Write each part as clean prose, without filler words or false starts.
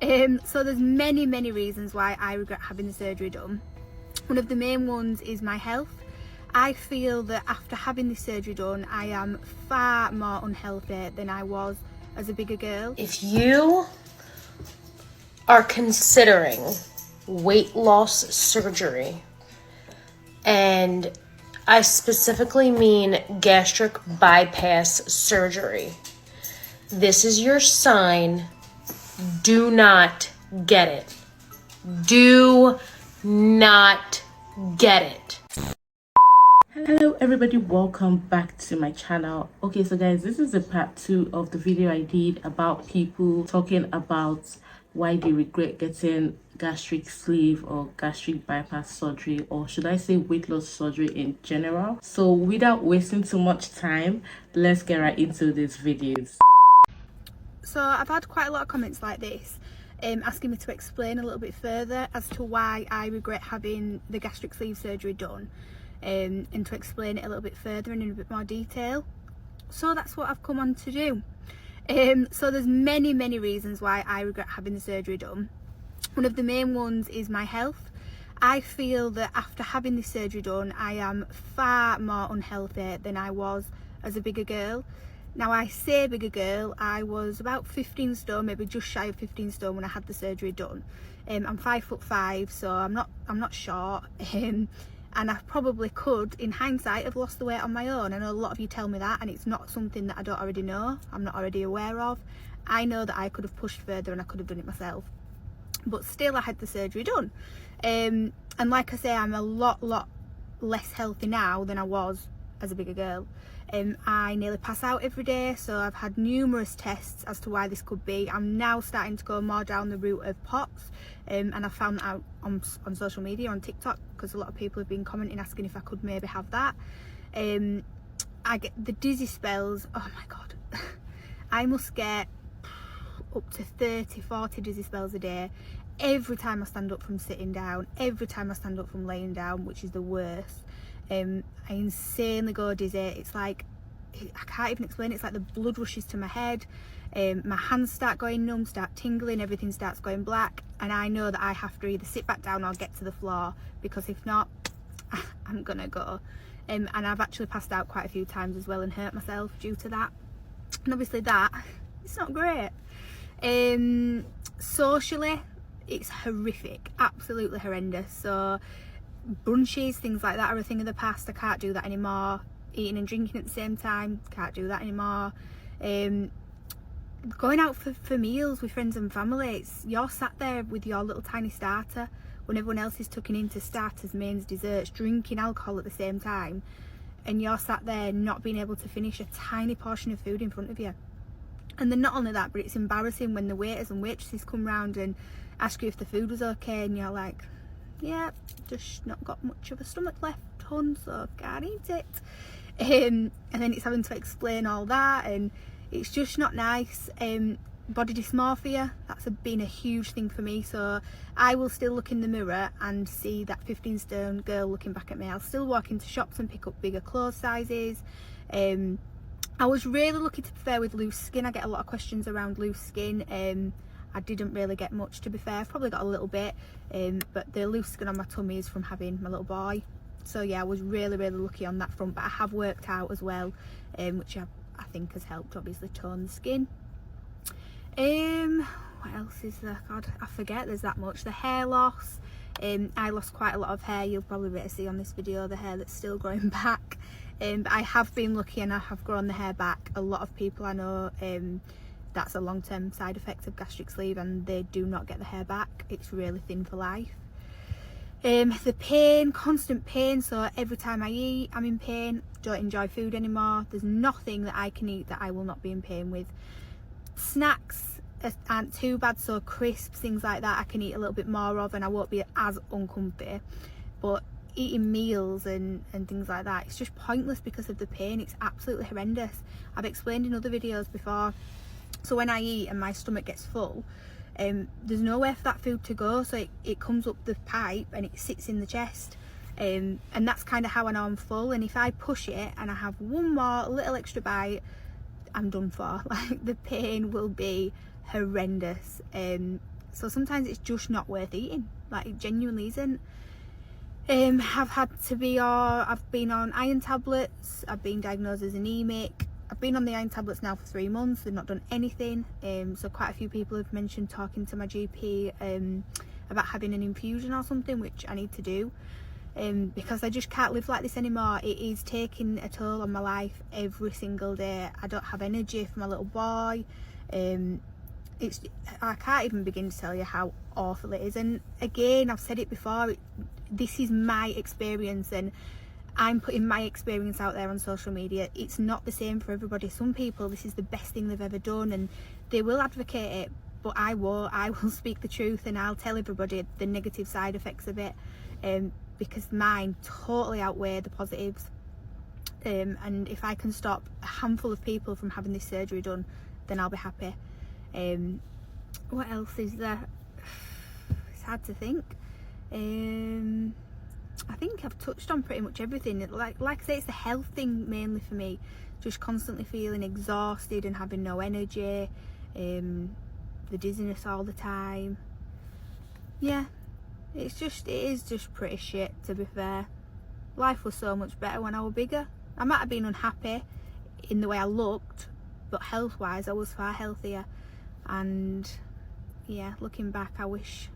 So there's many reasons why I regret having the surgery done. One of the main ones is my health. I feel that after having this surgery done, I am far more unhealthy than I was as a bigger girl. If you are considering weight loss surgery, and I specifically mean gastric bypass surgery, this is your sign. Do not get it. Do not get it. Hello everybody, welcome back to my channel. Okay, so guys, this is the part 2 of the video I did about people talking about why they regret getting gastric sleeve or gastric bypass surgery, or should I say weight loss surgery in general. So without wasting too much time, let's get right into these videos. So I've had quite a lot of comments like this asking me to explain a little bit further as to why I regret having the gastric sleeve surgery done, and to explain it a little bit further and in a bit more detail. So that's what I've come on to do. So there's many reasons why I regret having the surgery done. One of the main ones is my health. I feel that after having this surgery done, I am far more unhealthy than I was as a bigger girl. Now I say bigger girl, I was about 15 stone, maybe just shy of 15 stone when I had the surgery done. I'm 5'5", so I'm not short. And I probably could, in hindsight, have lost the weight on my own. I know a lot of you tell me that, and it's not something that I don't already know, I'm not already aware of. I know that I could have pushed further and I could have done it myself. But still, I had the surgery done. And like I say, I'm a lot less healthy now than I was as a bigger girl. I nearly pass out every day, so I've had numerous tests as to why this could be. I'm now starting to go more down the route of POTS, and I found that out on social media, on TikTok, because a lot of people have been commenting asking if I could maybe have that. I get the dizzy spells. Oh my god. I must get up to 30-40 dizzy spells a day every time I stand up from sitting down, every time I stand up from laying down, which is the worst. I insanely go dizzy. It's like, I can't even explain it. It's like the blood rushes to my head. My hands start going numb, start tingling, everything starts going black, and I know that I have to either sit back down or get to the floor, because if not, I'm gonna go. And I've actually passed out quite a few times as well and hurt myself due to that. And obviously that, it's not great. Socially, it's horrific, absolutely horrendous. So brunches, things like that are a thing of the past. I can't do that anymore. Eating and drinking at the same time, can't do that anymore. Going out for meals with friends and family, you're sat there with your little tiny starter when everyone else is tucking into starters, mains, desserts, drinking alcohol at the same time, and you're sat there not being able to finish a tiny portion of food in front of you. And then not only that, but it's embarrassing when the waiters and waitresses come round and ask you if the food was okay, and you're like, yeah, just not got much of a stomach left, hon, so can't eat it. And then it's having to explain all that, and it's just not nice. Body dysmorphia, that's been a huge thing for me. So I will still look in the mirror and see that 15 stone girl looking back at me. I'll still walk into shops and pick up bigger clothes sizes. I was really lucky, to be fair, with loose skin. I get a lot of questions around loose skin. I didn't really get much, to be fair. I've probably got a little bit, but the loose skin on my tummy is from having my little boy. So yeah, I was really lucky on that front. But I have worked out as well, which I think has helped, obviously, tone the skin. What else is there? God, I forget there's that much. The hair loss. I lost quite a lot of hair. You'll probably be able to see on this video the hair that's still growing back. But I have been lucky and I have grown the hair back. A lot of people I know, that's a long-term side effect of gastric sleeve, and they do not get the hair back. It's really thin for life. The pain, constant pain, so every time I eat I'm in pain. Don't enjoy food anymore. There's nothing that I can eat that I will not be in pain with. Snacks aren't too bad, so crisps, things like that, I can eat a little bit more of and I won't be as uncomfy. But eating meals and things like that, it's just pointless because of the pain. It's absolutely horrendous. I've explained in other videos before. So when I eat and my stomach gets full, there's nowhere for that food to go, so it comes up the pipe and it sits in the chest, and that's kind of how I know I'm full. And if I push it and I have one more little extra bite, I'm done for. Like, the pain will be horrendous. So sometimes it's just not worth eating. Like, it genuinely isn't. I've been on iron tablets. I've been diagnosed as anemic. I've been on the iron tablets now for 3 months. They've not done anything. So quite a few people have mentioned talking to my GP about having an infusion or something, which I need to do. Because I just can't live like this anymore. It is taking a toll on my life every single day. I don't have energy for my little boy. I can't even begin to tell you how awful it is. And again, I've said it before, this is my experience, and I'm putting my experience out there on social media. It's not the same for everybody. Some people, this is the best thing they've ever done, and they will advocate it, but I won't. I will speak the truth, and I'll tell everybody the negative side effects of it, because mine totally outweigh the positives. And if I can stop a handful of people from having this surgery done, then I'll be happy. What else is there? It's hard to think. I think I've touched on pretty much everything. Like I say, it's the health thing mainly for me. Just constantly feeling exhausted and having no energy. The dizziness all the time. Yeah, it is just pretty shit, to be fair. Life was so much better when I was bigger. I might have been unhappy in the way I looked, but health wise I was far healthier. And yeah, looking back, I wish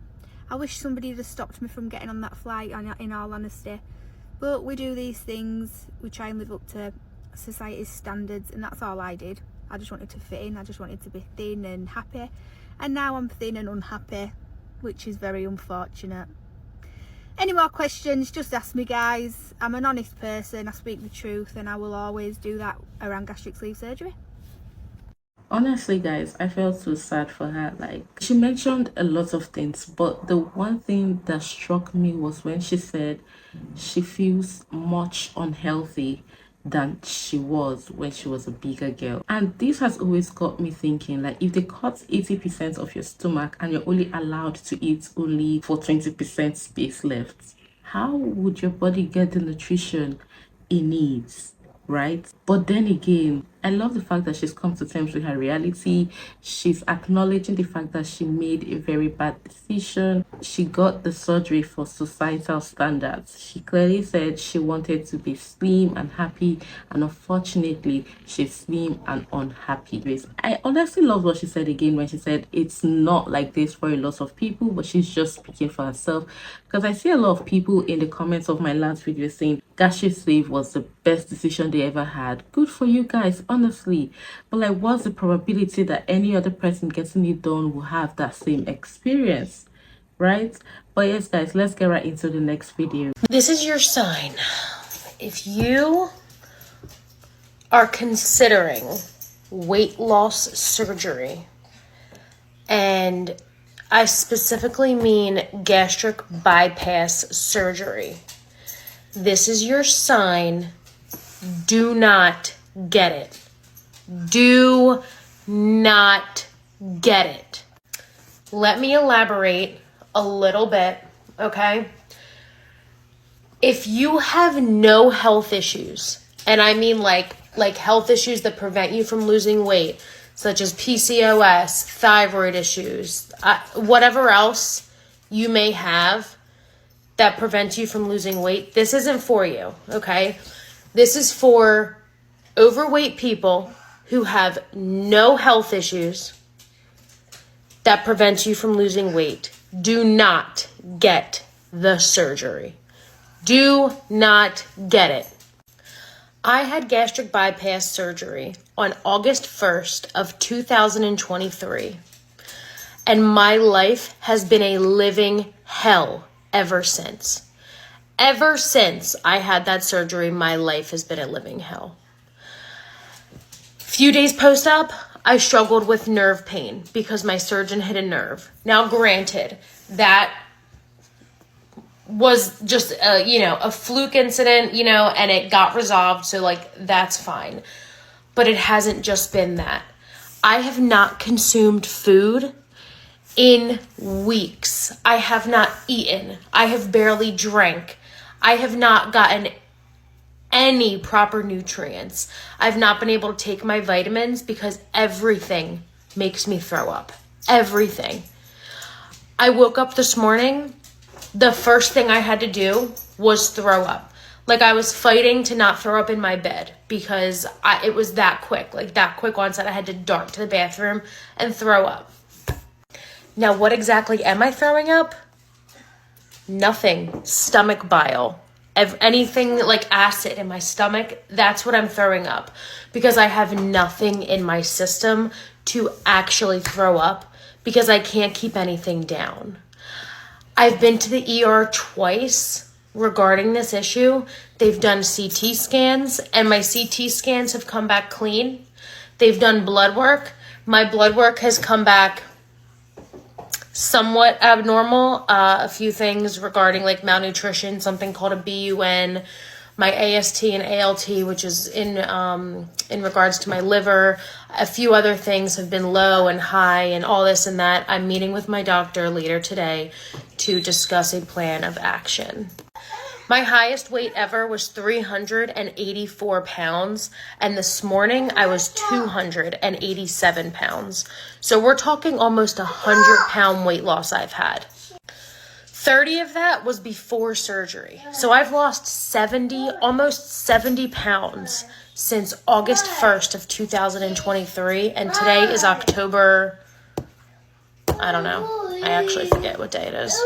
somebody had stopped me from getting on that flight, in all honesty. But we do these things, we try and live up to society's standards, and that's all I did. I just wanted to fit in. I just wanted to be thin and happy, and now I'm thin and unhappy, which is very unfortunate. Any more questions, just ask me, guys. I'm an honest person, I speak the truth, and I will always do that around gastric sleeve surgery. Honestly, guys, I felt so sad for her. Like, she mentioned a lot of things, but the one thing that struck me was when she said she feels much unhealthy than she was when she was a bigger girl. And this has always got me thinking, like, if they cut 80% of your stomach and you're only allowed to eat only for 20% space left, how would your body get the nutrition it needs? Right? But then again, I love the fact that she's come to terms with her reality. She's acknowledging the fact that she made a very bad decision. She got the surgery for societal standards. She clearly said she wanted to be slim and happy, and unfortunately she's slim and unhappy. I honestly love what she said again when she said it's not like this for a lot of people, but she's just speaking for herself. Because I see a lot of people in the comments of my last video saying gastric sleeve was the best decision they ever had. Good for you guys, honestly. But like, what's the probability that any other person getting it done will have that same experience, right? But yes, guys, let's get right into the next video. This is your sign. If you are considering weight loss surgery, and I specifically mean gastric bypass surgery, this is your sign. Do not get it. Do not get it. Let me elaborate a little bit, okay? If you have no health issues, and I mean like health issues that prevent you from losing weight, such as PCOS, thyroid issues, whatever else you may have that prevents you from losing weight, this isn't for you, okay? This is for overweight people who have no health issues that prevent you from losing weight. Do not get the surgery. Do not get it. I had gastric bypass surgery on August 1st of 2023, and my life has been a living hell ever since. Ever since I had that surgery, my life has been a living hell. Few days post-op, I struggled with nerve pain because my surgeon hit a nerve. Now, granted, that was just a fluke incident, and it got resolved, so like that's fine. But it hasn't just been that. I have not consumed food in weeks. I have not eaten. I have barely drank. I have not gotten any proper nutrients. I've not been able to take my vitamins because everything makes me throw up. Everything. I woke up this morning, the first thing I had to do was throw up. Like, I was fighting to not throw up in my bed because it was that quick. Like, that quick onset, I had to dart to the bathroom and throw up. Now, what exactly am I throwing up? Nothing. Stomach bile. Anything like acid in my stomach, that's what I'm throwing up. Because I have nothing in my system to actually throw up because I can't keep anything down. I've been to the ER twice regarding this issue. They've done CT scans and my CT scans have come back clean. They've done blood work. My blood work has come back somewhat abnormal. A few things regarding like malnutrition, something called a BUN, my AST and ALT, which is in regards to my liver. A few other things have been low and high and all this and that. I'm meeting with my doctor later today to discuss a plan of action. My highest weight ever was 384 pounds, and this morning I was 287 pounds. So we're talking almost 100-pound weight loss I've had. 30 of that was before surgery. So I've lost almost 70 pounds since August 1st of 2023, and today is October, I don't know. I actually forget what day it is.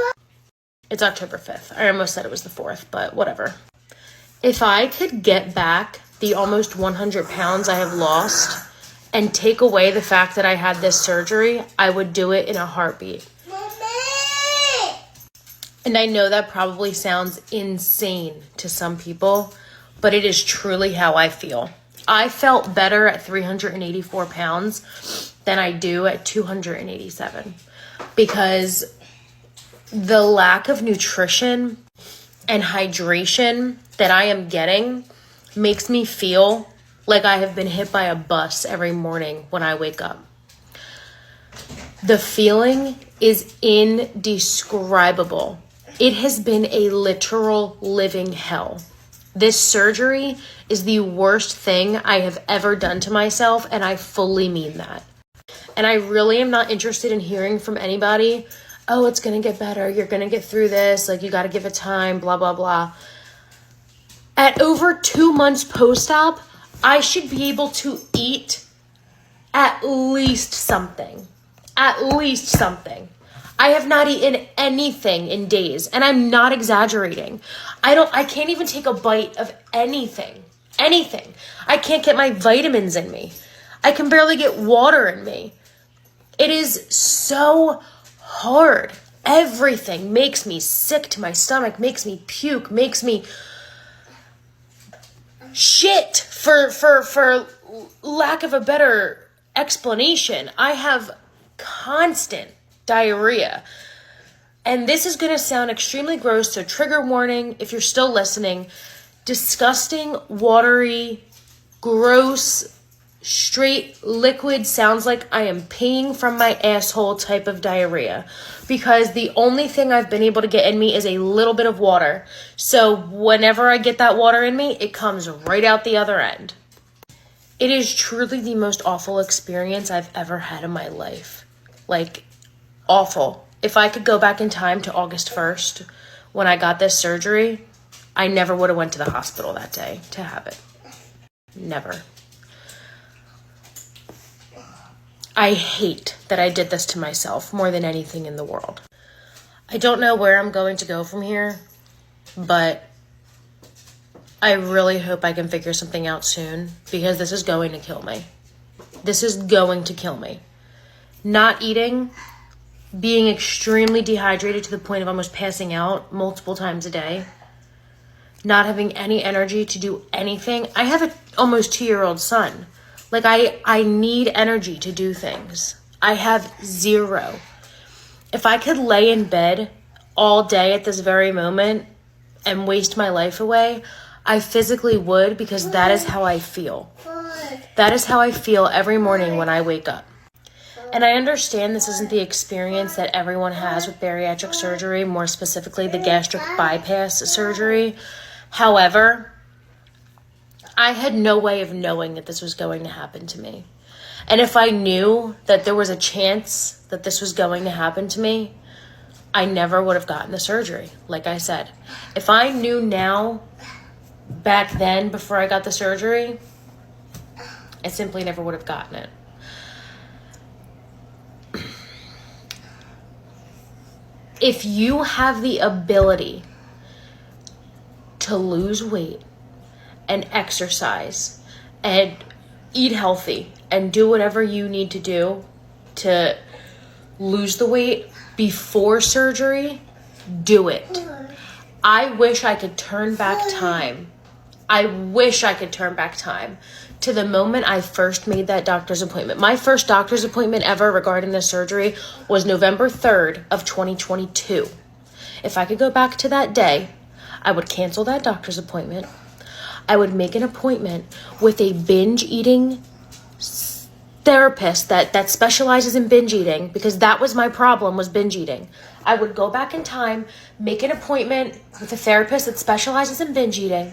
It's October 5th. I almost said it was the 4th, but whatever. If I could get back the almost 100 pounds I have lost and take away the fact that I had this surgery, I would do it in a heartbeat. And I know that probably sounds insane to some people, but it is truly how I feel. I felt better at 384 pounds than I do at 287 because the lack of nutrition and hydration that I am getting makes me feel like I have been hit by a bus every morning when I wake up. The feeling is indescribable. It has been a literal living hell. This surgery is the worst thing I have ever done to myself, and I fully mean that. And I really am not interested in hearing from anybody, oh, it's going to get better, you're going to get through this, like, you got to give it time, blah, blah, blah. At over 2 months post-op, I should be able to eat at least something. At least something. I have not eaten anything in days, and I'm not exaggerating. I can't even take a bite of anything. Anything. I can't get my vitamins in me. I can barely get water in me. It is so hard. Everything makes me sick to my stomach, makes me puke, makes me shit, for lack of a better explanation. I have constant diarrhea. And this is going to sound extremely gross, so trigger warning if you're still listening. Disgusting, watery, gross, straight liquid, sounds like I am peeing from my asshole type of diarrhea, because the only thing I've been able to get in me is a little bit of water. So whenever I get that water in me, it comes right out the other end. It is truly the most awful experience I've ever had in my life. Like, awful. If I could go back in time to August 1st when I got this surgery, I never would have went to the hospital that day to have it. Never. I hate that I did this to myself more than anything in the world. I don't know where I'm going to go from here, but I really hope I can figure something out soon, because this is going to kill me. This is going to kill me. Not eating, being extremely dehydrated to the point of almost passing out multiple times a day, not having any energy to do anything. I have an almost 2-year-old son. Like, I need energy to do things. I have zero. If I could lay in bed all day at this very moment and waste my life away, I physically would, because that is how I feel. That is how I feel every morning when I wake up. And I understand this isn't the experience that everyone has with bariatric surgery, more specifically the gastric bypass surgery. However, I had no way of knowing that this was going to happen to me. And if I knew that there was a chance that this was going to happen to me, I never would have gotten the surgery. Like I said, if I knew now, back then, before I got the surgery, I simply never would have gotten it. If you have the ability to lose weight and exercise and eat healthy and do whatever you need to do to lose the weight before surgery, do it. I wish I could turn back time. I wish I could turn back time to the moment I first made that doctor's appointment. My first doctor's appointment ever regarding this surgery was November 3rd of 2022. If I could go back to that day, I would cancel that doctor's appointment. I would make an appointment with a binge eating therapist that specializes in binge eating, because that was my problem, was binge eating. I would go back in time, make an appointment with a therapist that specializes in binge eating.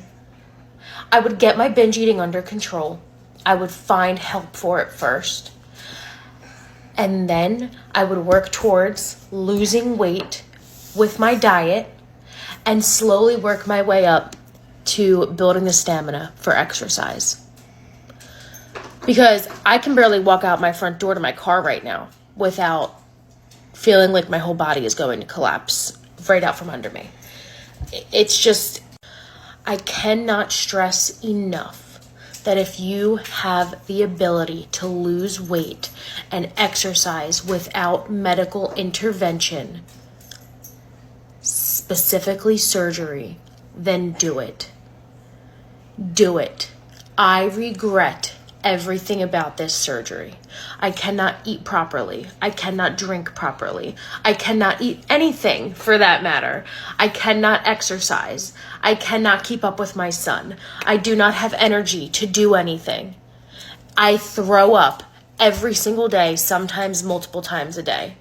I would get my binge eating under control. I would find help for it first. And then I would work towards losing weight with my diet and slowly work my way up to building the stamina for exercise. Because I can barely walk out my front door to my car right now without feeling like my whole body is going to collapse right out from under me. It's just, I cannot stress enough that if you have the ability to lose weight and exercise without medical intervention, specifically surgery, then do it. Do it. I regret everything about this surgery. I cannot eat properly. I cannot drink properly. I cannot eat anything for that matter. I cannot exercise. I cannot keep up with my son. I do not have energy to do anything. I throw up every single day, sometimes multiple times a day.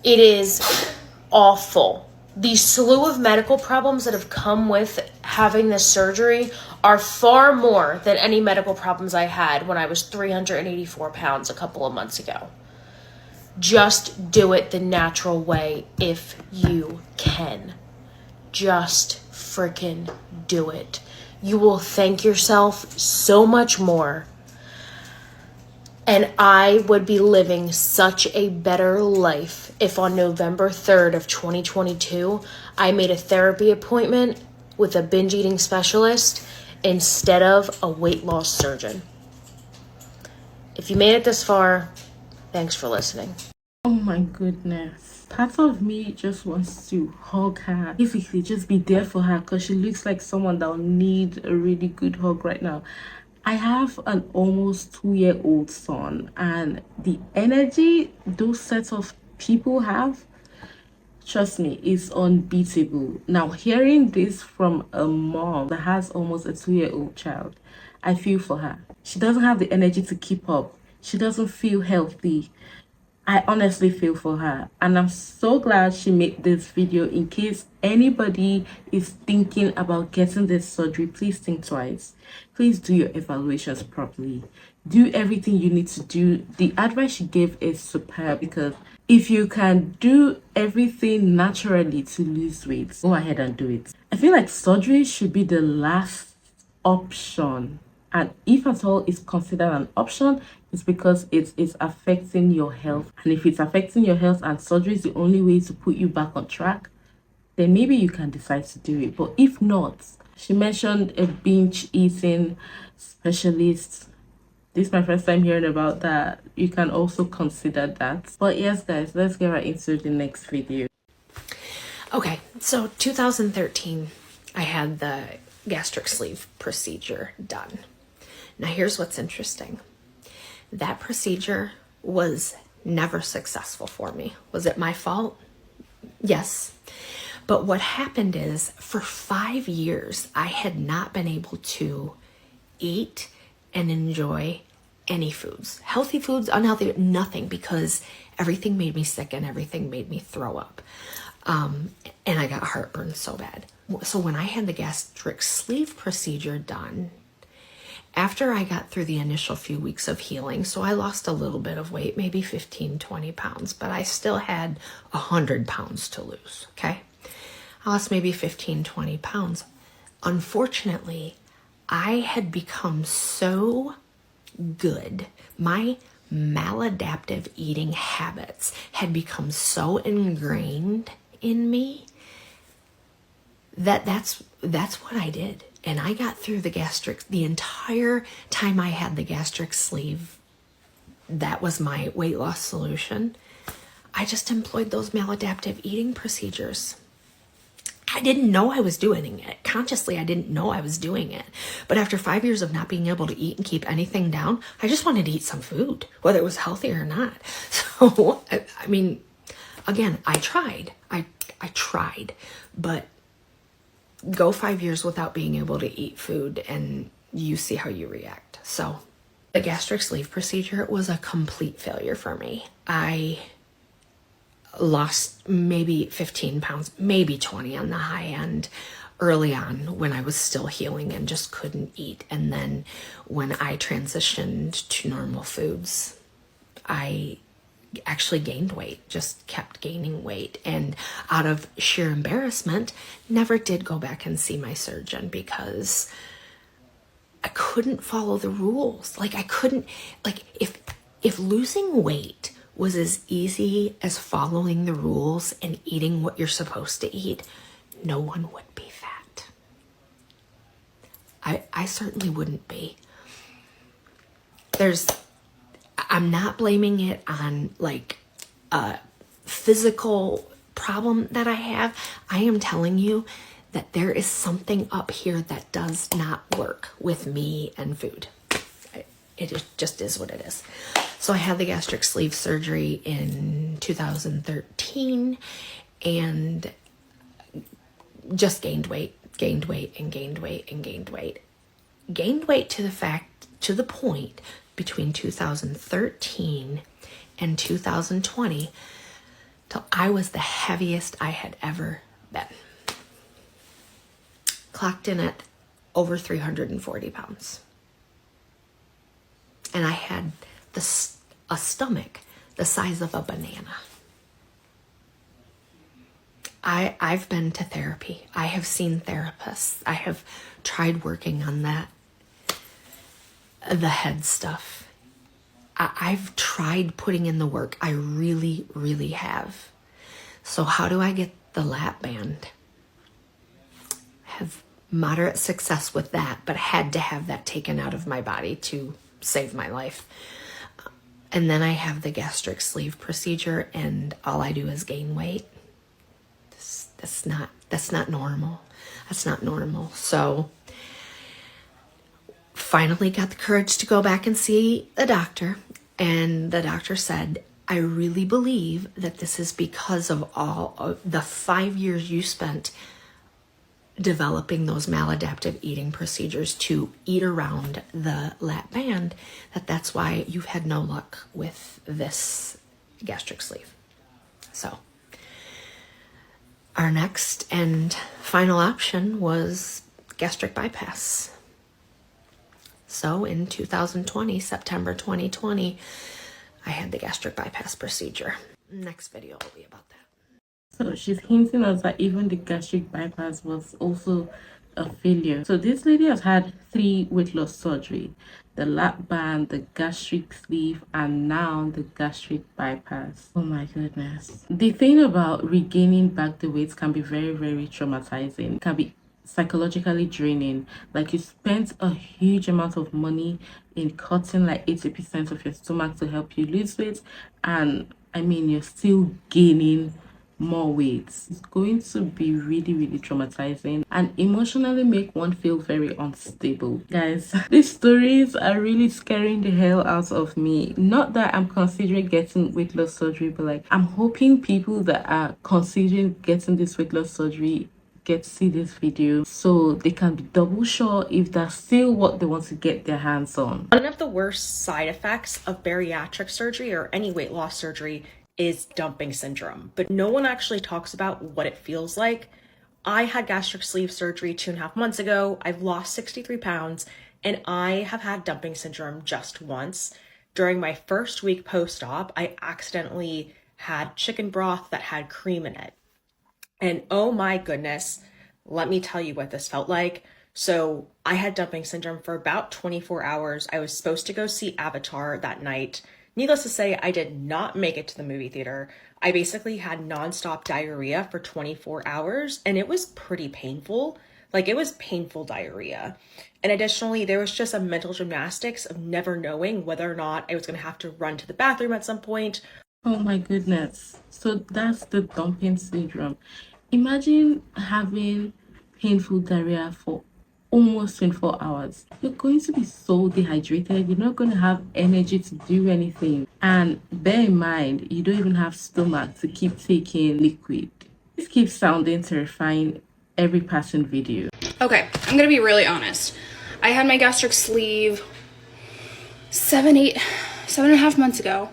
It is awful. The slew of medical problems that have come with having this surgery are far more than any medical problems I had when I was 384 pounds a couple of months ago. Just do it the natural way if you can. Just freaking do it. You will thank yourself so much more. And I would be living such a better life if on November 3rd of 2022, I made a therapy appointment with a binge eating specialist instead of a weight loss surgeon. If you made it this far, thanks for listening. Oh my goodness. Part of me just wants to hug her. Basically, just be there for her, because she looks like someone that will need a really good hug right now. I have an almost 2-year-old son, and the energy those sets of people have, trust me, is unbeatable. Now, hearing this from a mom that has almost a 2-year-old child, I feel for her. She doesn't have the energy to keep up. She doesn't feel healthy. I honestly feel for her, and I'm so glad she made this video. In case anybody is thinking about getting this surgery, please think twice. Please do your evaluations properly. Do everything you need to do. The advice she gave is superb, because if you can do everything naturally to lose weight, go ahead and do it. I feel like surgery should be the last option, and if at all it's considered an option, it's because it is affecting your health. And if it's affecting your health and surgery is the only way to put you back on track, then maybe you can decide to do it. But if not, she mentioned a binge eating specialist. This is my first time hearing about that. You can also consider that. But yes, guys, let's get right into the next video. Okay, so 2013, I had the gastric sleeve procedure done. Now here's what's interesting. That procedure was never successful for me. Was it my fault? Yes. But what happened is, for 5 years, I had not been able to eat and enjoy any foods. Healthy foods, unhealthy, nothing, because everything made me sick and everything made me throw up. And I got heartburn so bad. So when I had the gastric sleeve procedure done, after I got through the initial few weeks of healing, so I lost a little bit of weight, maybe 15, 20 pounds, but I still had 100 pounds to lose, okay? I lost maybe 15, 20 pounds. Unfortunately, I had become so good. My maladaptive eating habits had become so ingrained in me that's what I did. And I got through the entire time I had the gastric sleeve. That was my weight loss solution. I just employed those maladaptive eating procedures. I didn't know I was doing it. Consciously, I didn't know I was doing it. But after 5 years of not being able to eat and keep anything down, I just wanted to eat some food, whether it was healthy or not. So, I mean, again, I tried. I tried. But go 5 years without being able to eat food and you see how you react. So the gastric sleeve procedure was a complete failure for me. I lost maybe 15 pounds, maybe 20 on the high end early on when I was still healing and just couldn't eat. And then when I transitioned to normal foods, I actually gained weight, just kept gaining weight. And out of sheer embarrassment, never did go back and see my surgeon because I couldn't follow the rules. Like I couldn't, like if losing weight was as easy as following the rules and eating what you're supposed to eat, no one would be fat. I certainly wouldn't be. I'm not blaming it on like a physical problem that I have. I am telling you that there is something up here that does not work with me and food. It just is what it is. So I had the gastric sleeve surgery in 2013 and just gained weight and gained weight and gained weight. Gained weight to the point between 2013 and 2020 till I was the heaviest I had ever been. Clocked in at over 340 pounds. And I had a stomach the size of a banana. I've been to therapy. I have seen therapists. I have tried working on the head stuff. I've tried putting in the work. I really, really have. So how do I get the lap band? Have moderate success with that, but had to have that taken out of my body to save my life. And then I have the gastric sleeve procedure and all I do is gain weight. That's not normal. That's not normal. So finally got the courage to go back and see the doctor. And the doctor said, I really believe that this is because of all of the 5 years you spent developing those maladaptive eating procedures to eat around the lap band, that's why you've had no luck with this gastric sleeve. So our next and final option was gastric bypass. So in 2020, September 2020, I had the gastric bypass procedure. Next video will be about that. So she's hinting us that even the gastric bypass was also a failure. So this lady has had 3 weight loss surgery: the lap band, the gastric sleeve, and now the gastric bypass. Oh my goodness. The thing about regaining back the weight can be very, very traumatizing. It can be psychologically draining. Like you spent a huge amount of money in cutting like 80% of your stomach to help you lose weight, and I mean you're still gaining more weight. It's going to be really, really traumatizing and emotionally make one feel very unstable. Guys, these stories are really scaring the hell out of me. Not that I'm considering getting weight loss surgery, but like I'm hoping people that are considering getting this weight loss surgery get to see this video so they can be double sure if that's still what they want to get their hands on. One of the worst side effects of bariatric surgery or any weight loss surgery is dumping syndrome, but no one actually talks about what it feels like. I had gastric sleeve surgery 2.5 months ago. I've lost 63 pounds And I have had dumping syndrome just once. During my first week post-op, I accidentally had chicken broth that had cream in it. And oh my goodness, let me tell you what this felt like. So I had dumping syndrome for about 24 hours. I was supposed to go see Avatar that night. Needless to say, I did not make it to the movie theater. I basically had nonstop diarrhea for 24 hours, and it was pretty painful. Like, it was painful diarrhea. And additionally, there was just a mental gymnastics of never knowing whether or not I was going to have to run to the bathroom at some point. Oh my goodness. So that's the dumping syndrome. Imagine having painful diarrhea for almost 24 hours. You're going to be so dehydrated. You're not going to have energy to do anything. And bear in mind, you don't even have stomach to keep taking liquid. This keeps sounding terrifying every passing video. Okay, I'm gonna be really honest. I had my gastric sleeve 7.5 months ago,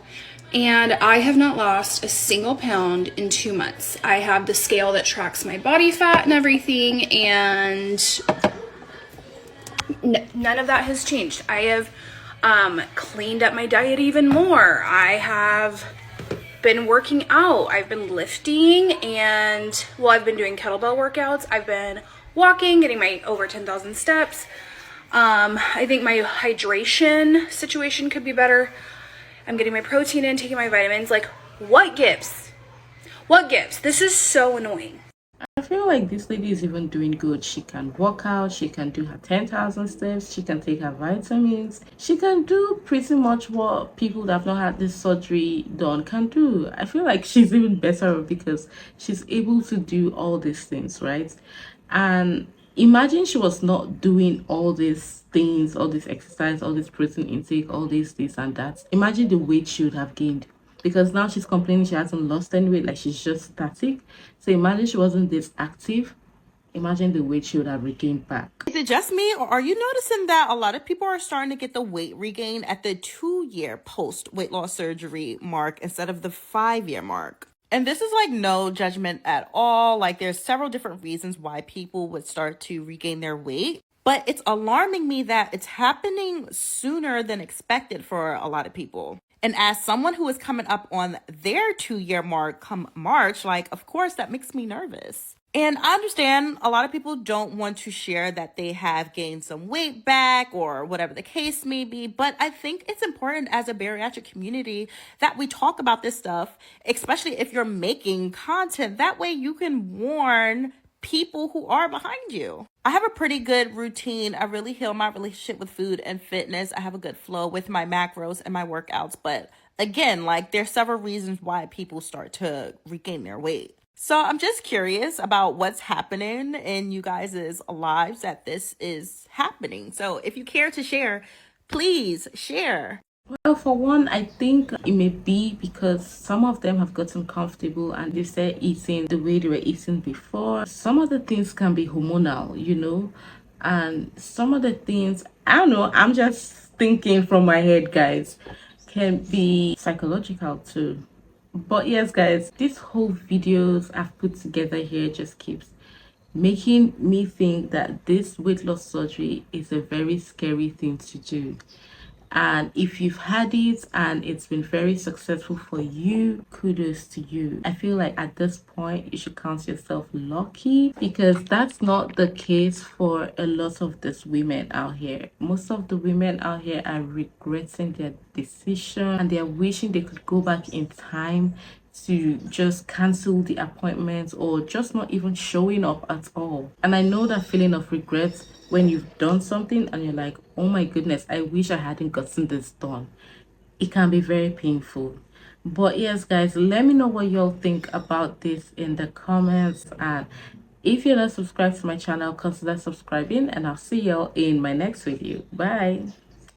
and I have not lost a single pound in 2 months. I have the scale that tracks my body fat and everything, and none of that has changed. I have cleaned up my diet even more. I have been working out. I've been lifting, and well, I've been doing kettlebell workouts. I've been walking, getting my over 10,000 steps. I think my hydration situation could be better. I'm getting my protein in, taking my vitamins. Like, what gives? What gives? This is so annoying. I feel like this lady is even doing good. She can work out, she can do her 10,000 steps, she can take her vitamins, she can do pretty much what people that have not had this surgery done can do. I feel like she's even better because she's able to do all these things, right? And imagine she was not doing all these things, all this exercise, all this protein intake, all this and that. Imagine the weight she would have gained, because now she's complaining she hasn't lost any weight, like she's just static. So imagine she wasn't this active. Imagine the weight she would have regained back. Is it just me, or are you noticing that a lot of people are starting to get the weight regain at the 2-year post weight loss surgery mark instead of the 5-year mark? And this is like no judgment at all. Like, there's several different reasons why people would start to regain their weight. But it's alarming me that it's happening sooner than expected for a lot of people. And as someone who is coming up on their 2-year mark come March, like, of course, that makes me nervous. And I understand a lot of people don't want to share that they have gained some weight back or whatever the case may be. But I think it's important as a bariatric community that we talk about this stuff, especially if you're making content. That way you can warn people who are behind you. I have a pretty good routine. I really heal my relationship with food and fitness. I have a good flow with my macros and my workouts. But again, like, there's several reasons why people start to regain their weight. So I'm just curious about what's happening in you guys' lives that this is happening. So if you care to share, please share. Well, for one, I think it may be because some of them have gotten comfortable and they start eating the way they were eating before. Some of the things can be hormonal, you know, and some of the things, I don't know, I'm just thinking from my head, guys, can be psychological too. But yes, guys, these whole videos I've put together here just keeps making me think that this weight loss surgery is a very scary thing to do. And if you've had it and it's been very successful for you, kudos to you. I feel like at this point you should count yourself lucky, because that's not the case for a lot of these women out here. Most of the women out here are regretting their decision and they're wishing they could go back in time to just cancel the appointments or just not even showing up at all. And I know that feeling of regret when you've done something and you're like, oh my goodness, I wish I hadn't gotten this done. It can be very painful. But yes, guys, let me know what y'all think about this in the comments. And if you're not subscribed to my channel, consider subscribing, and I'll see y'all in my next video. Bye.